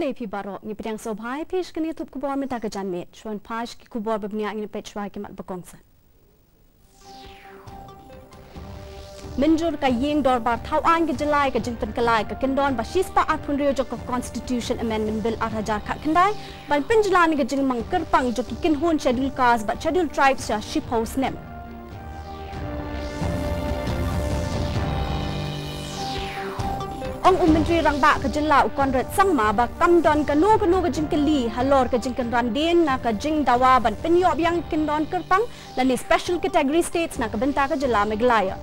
play pi barok ni pedang sobhai pish kini tup kubor minta ke janmet shwan pash ki kubor babnia ni pechwa ke mat bakongsa MYNJUR ka ying dorbar THAWAIN ke jelai ke jingpen kelai ke KYNDON ba shispa apun rio jok Constitution Amendment Bill 8000 khat kendai ban penjelani ke jing mang KYRPANG jok kin hun schedule cast ba schedule tribes ya ship house nem Ong Menteri Rangba ke JYLLA CONRAD SANGMA ba KANO ke JINGKYLLI HALOR ke JINGKYLRAN DIEN na ke JINGDAWA ban PYNIOH BIANG KYNDON KYRPANG dan ni special category states na ke benta ke JYLLA MEGHALAYA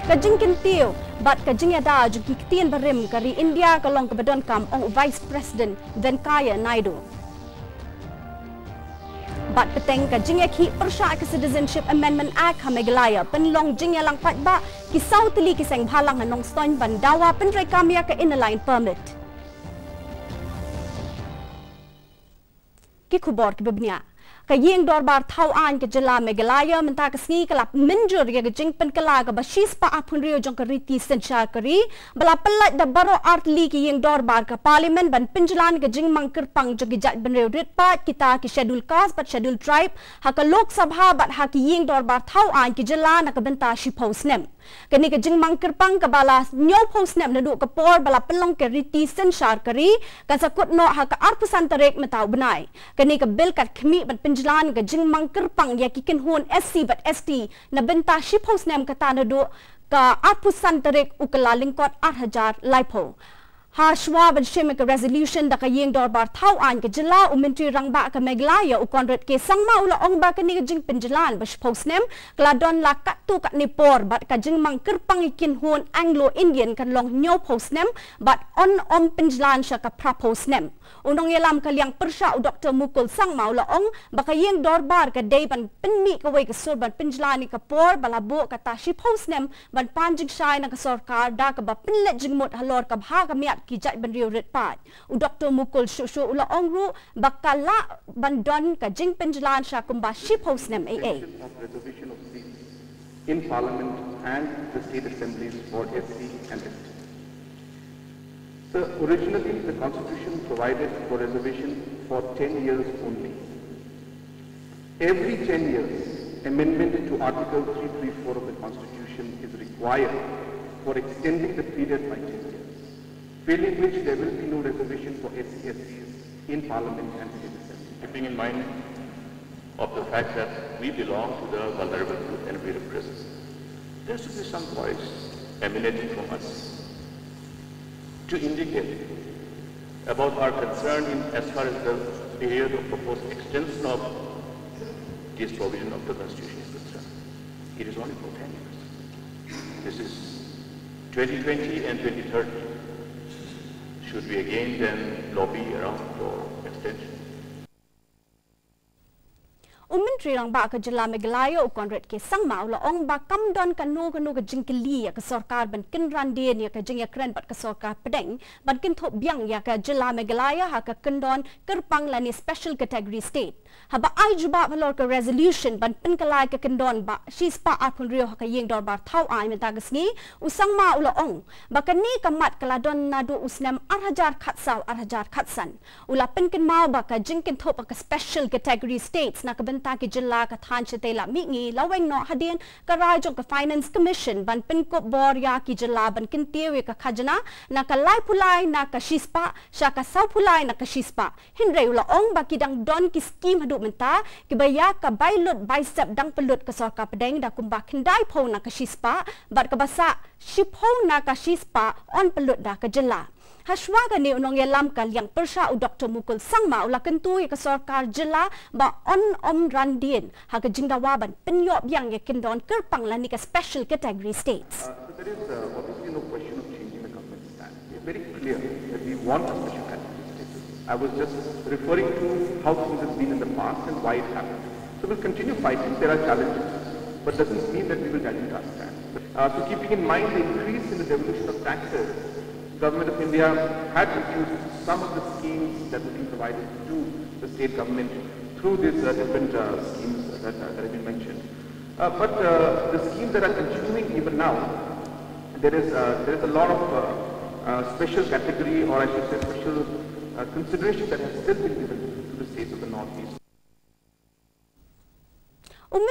ke JINGKYLLI bat ke JINGIADA juga KTIEN BARIM kari India ke long ke DONKAM ong Vice President VENKAIAH NAIDU Bat BTENG ke JINGKYLLI PYRSHAH ke Citizenship Amendment Act ha MEGHALAYA penlong jingya lang patba kisau tili kiseng bhalang NONGSTOIN ban dawa penrai kamia ke inline permit ki khubor ki bebnia ka ying dorbar THAWAIN ke JYLLA MEGHALAYA menta ke sngi kelap MYNJUR ke jingpen kela ke bashis pa apun rio jong keriti sensyar keri bala pelat da baro artli ki ying dorbar ke parlimen ban penjelan ke jing mang KYRPANG jong jat ben rio ritpat kita ki schedule cast bat schedule tribe ha ke lok sabha bat ha ki ying dorbar THAWAIN ke JYLLA na ke benta ship house nem kini ke jing mang KYRPANG ke bala nyop house nem na du ke por bala pelong ke riti sensyar keri kan sakut no ha ke arpusan terek metau benai kini ke bil kat khmi ban Jalan ke jing mang KYRPANG ya kikin hun SC bat ST na benta ship house nem kata na do ka arpusan terik ukela lingkot 8000 laipo ha shwa ban sheme ke resolution da ka ying dorbar THAWAIN ke JYLLA Menteri Rangba ke MEGHALAYA CONRAD ke sangma ula ong ba kini ke jing penjelan ba ship house nem kladon la katu kat nipor bat ka jing mang KYRPANG ikin hun Anglo Indian kan long nyop house nem bat on om penjelan sha ka prap house nem Unong yelam kaliang PYRSHAH Dr. Mukul sangma ula ong baka ying dorbar ke day ban penmi ke wei ke sur ban penjelani ke por balabo kata ship house nem ban panjing shai na ke sorkar da ke ba penlet jingmut halor ke bha ke miat ki jat ban rio rit pat u Dr. Mukul shushu ula ong ru bakala ban don ke jing penjelan sha kumba ship house nem AA in parliament and the state assemblies for SC and ST. So originally the constitution provided for reservation for 10 years only. Every 10 years, amendment to Article 334 of the constitution is required for extending the period by 10 years, failing which there will be no reservation for SCs in parliament and state assembly. Keeping in mind of the fact that we belong to the vulnerable group and we represent, there should be some voice emanating from us to indicate about our concern in as far as the period of proposed extension of this provision of the Constitution is concerned. It is only for 10 years. This is 2020 and 2030. Should we again then lobby around for extension? Menteri Rangba ke JYLLA MEGHALAYA CONRAD ke sangma ula ong ba KANO ke JINGKYLLI ya ke sorkar ban KYNRAN DIEN ya ke JINGKYLLI bat ke sorkar PTENG ban kin thop biang ya ke JYLLA MEGHALAYA ha ke KYNDON KYRPANG lani special category state ha ba ai juba halor ke resolution ban penkalai ke KYNDON ba shispa apun rio ha ke ying dorbar THAWAIN menta gesni usangma ula ong ba kani kamat kaladon nadu usnem 8000 khatsau 8000 khatsan ula penkin mau ba ke jingkin thop ke special category states na ke benta ke JYLLA ka than chete la mingi laweng no hadien ka rajong ka finance commission ban penkop bor ya ki JYLLA ban kintewe ka khajana na ka lai pulai na ka shispa sha ka sau pulai na ka shispa hinre ula ong ba kidang don ki scheme hadu menta ki baya ka bailut bicep dang pelut ka sorka pedeng da kumba kindai pho na ka shispa bat ka basa shipho na ka shispa on pelut da ka JYLLA Hashwaga ni unong yelam kaliang PYRSHAH Dr. Mukul sangma ula kentui ke sorkar JYLLA ba on ran dien ha ke JINGDAWA ban PYNIOH BIANG ya KYNDON KYRPANG lani ke special category states. There is obviously no question of changing the government stand. We are very clear that we want a special category status. I was just referring to how things have been in the past and why it happened. So we'll continue fighting. There are challenges, but doesn't mean that we will dilute our stand. So keeping in mind the increase in the devolution of taxes, Government of India had reduced some of the schemes that were being provided to the state government through these different schemes that have been mentioned. But the schemes that are continuing even now, there is a lot of special category, or I should say special consideration that has still been given to the states of the Northeast.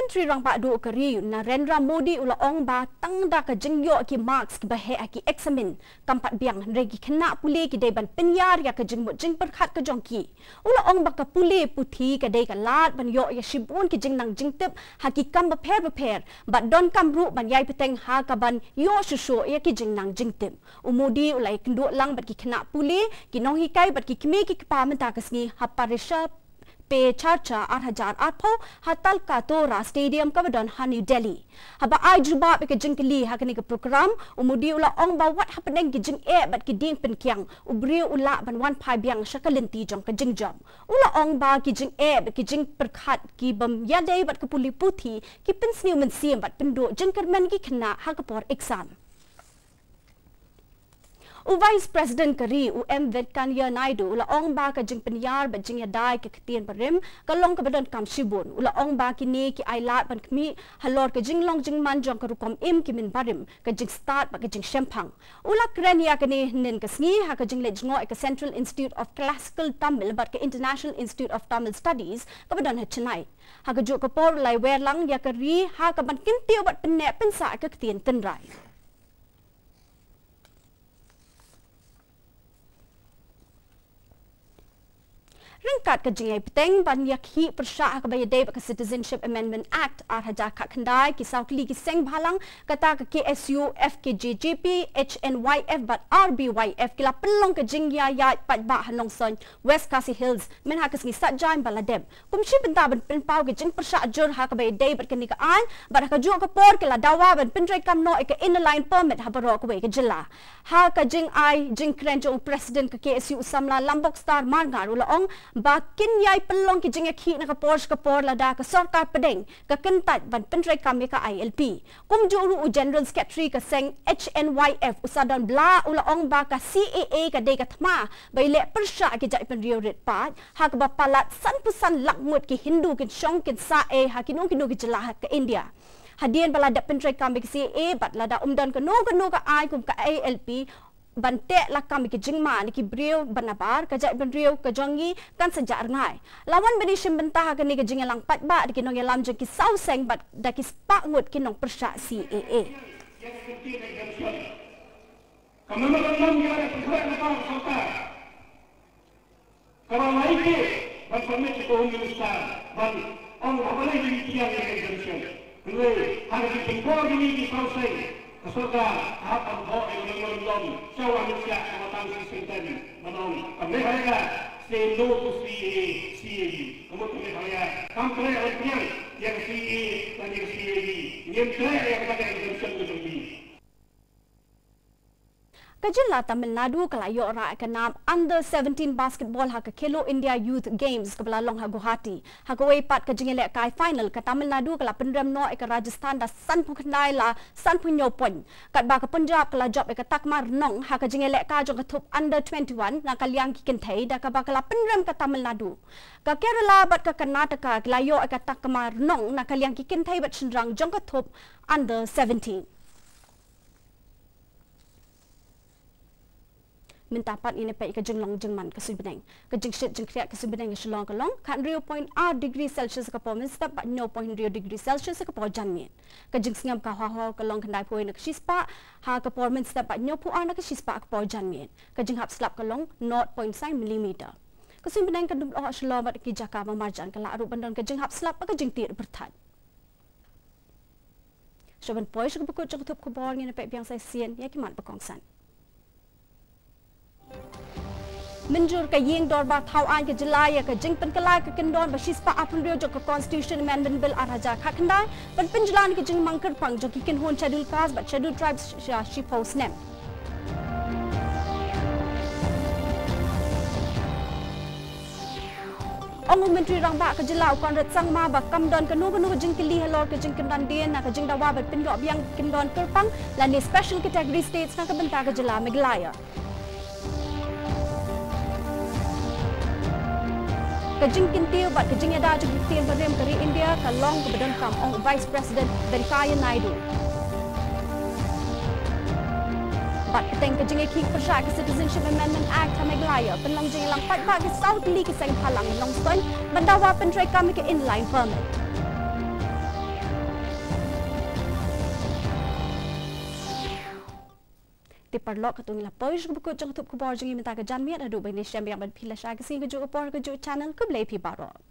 Menteri Rang Pak Do Kari Narendra Modi ula ong ba tangda ka jingyo ki marks ki bahe ki examin kampat biang regi kena puli ki deban penyar ya ka jingmo jing perkhat ka jongki ula ong ba ka puli puthi ka dei ka lat ban yo ya shibun ki jing nang jing tip haki kam ba pher ba don kam ru ban yai peteng ha ka ban yo shusho ya ki jing nang jing tip umudi ula kendo lang ba ki kena puli ki nong hikai ba ki kmi ki pa menta kasni ha PYRSHAH पे चर्चा 8,000 आठो हतल का तोरा स्टेडियम कबडन हा न्यू दिल्ली हबा आई जुबा पे जिंगकली हकनी का प्रोग्राम उमुदी उला ओंग बा व्हाट हैपनिंग की जिंग ए बट की दिंग पिन क्यांग उब्री उला बन वन फाइ बियांग शकलिंती जंग का जिंग जम उला ओंग बा की जिंग ए बट की जिंग परखात की बम यादे बट का पुली पुथी की पिन स्निउ मन सियम बट पिन दो जिंग करमन की खना हकपोर exam Vice President Kari Venkaiah NAIDU ula ong ba ka jing penyar ba JINGIADA ke KTIEN BARIM kalong ka DONKAM shibun ula ong ba kini ki ailat ban kmi HALOR ka JINGLONG JINGMAN jong ka rukom im ki min BARIM ka jing start ba ka jing shempang ula kren ya kini nin ka sngi ha ka jing le jingo ka Central Institute of Classical Tamil ba ka International Institute of Tamil Studies ka badon ha Chennai ha ka jo ka por lai wer lang ya ka ri ha ka ban kintiu bat penne pensa ka KTIEN tenrai Ringkat ke jingai peteng ban yakhi PYRSHAH ke bayadai ke Citizenship Amendment Act arhaja kak khandai ki saukli ki seng bhalang kata ke KSU FKJJP HNYF bat RBYF kila pelong ke jingya ya pat ba hanong son West Khasi Hills men ha kesni satjaim baladem kumshi benta ban pinpau ke jing PYRSHAH jur ha ke bayadai bat ke nikaan bat ka jo ke por kila dawa ban pinrai kam no ke inner line permit ha baro ke ke jilla ha ka jing ai jing krenjo president ke KSU samla lambok star margar ula ong bakin yai pelong ki jing ki na ka por lada ka sarkar pedeng ka kentat ban pentrai kami ka ILP kum juru u general secretary ka seng HNYF usadan bla ula ong ba ka CAA ka de ka thma baile PYRSHAH ki jai pen riorit pat ha ka bapalat san pusan lakmut ki hindu ki shong ki sa e ha ki no ki jela ka India hadien balada pentrai kami ka CAA bat lada umdan ka no ka ai kum ka ILP bante lakam ki jingma ni ki brio banabar ka jai ben rio ka jongi kan sejar ngai lawan beni shimbenta ka ni ka jingalang pat ba ki nong yalam je ki sau seng bat da ki spak ngut ki nong PYRSHAH CAA kamama kam ya PYRSHAH na ka sota kalau mai ke ban permit ko Indonesia ban ong abalai di tiang exemption ngai harus dipengkor ni di sau seng Surga apa ho yang lom cawa manusia matang sistem manom MEGHALAYA say no to CAA kamu tu MEGHALAYA kampre orang yang CAA dan yang CAA nyemtre yang pada exemption itu Kajilla Tamil Nadu kalayo ra ka nam under 17 basketball ha ka Khelo India Youth Games ka belalong ha Guwahati ha ka wei pat ka jingele kai final ka Tamil Nadu kala penram no ka Rajasthan da san pu khandai la san pu nyopon kat ba ka Punjab kala job ka Takmar Nong ha ka jingele ka jong ka thup under 21 na kalyang ki kenthai da ka ba kala penram ka Tamil Nadu ka Kerala bat ka Karnataka kalayo ka Takmar Nong na kalyang ki kenthai bat chinrang jong ka thup under 17 minta pat ini pe ka jinglong jingman ka subneng ka jingshit jingkriat ka subneng ka Shillong ka long kan 0.8 degree Celsius ka pomin step pa 0.0 degree Celsius ka po janmin ka jingsngam ka ha ka long kandai poi na ka shispa ha ka pomin step pa 0.0 na ka shispa ka po janmin ka jinghap slap ka long 0.9 mm ka subneng ka dum oh Shillong bat ki jaka marjan ka la aru bandon ka jinghap slap ka jingtir berthat Soban poi ka bukut jong thup ka bor ngin pe biang sai sien ya ki man pakongsan MYNJUR ka ying DORBAR THAWAIN ke JYLLA ka JINGPEN KYNRAN ka KYNDON basispa apun rio jo ka Constitution Amendment Bill arhaja khakhandai ban pinjlan ke JING KYRPANG jo ki kinhon schedule caste but schedule tribes she post nem Ong Menteri Rang Pak ke JYLLA CONRAD SANGMA ba KAMDON ka no JINGKYLLI HALOR ke JINGKYLLI DIEN na ka JINGDAWA ba pinro BIANG KYNDON KYRPANG la ni special category states na ka benta ka JYLLA MEGHALAYA Kajing kintiu bat KYNRAN jo KTIEN BARIM kari India ka long ka DONKAM ong Vice President VENKAIAH NAIDU. Bat BTENG ke jengi KYRPANG ke Citizenship Amendment Act MEGHALAYA penlong jengi lang pat ke South Li ke Seng Palang NONGSTOIN mendawa pentrai kami ke inline permit. Diperlok ketung lapoi juga buku jang tup kubor jengi minta ke janmiat adu bani syam yang PYRSHAH ke sing ke channel ke blai pi barok.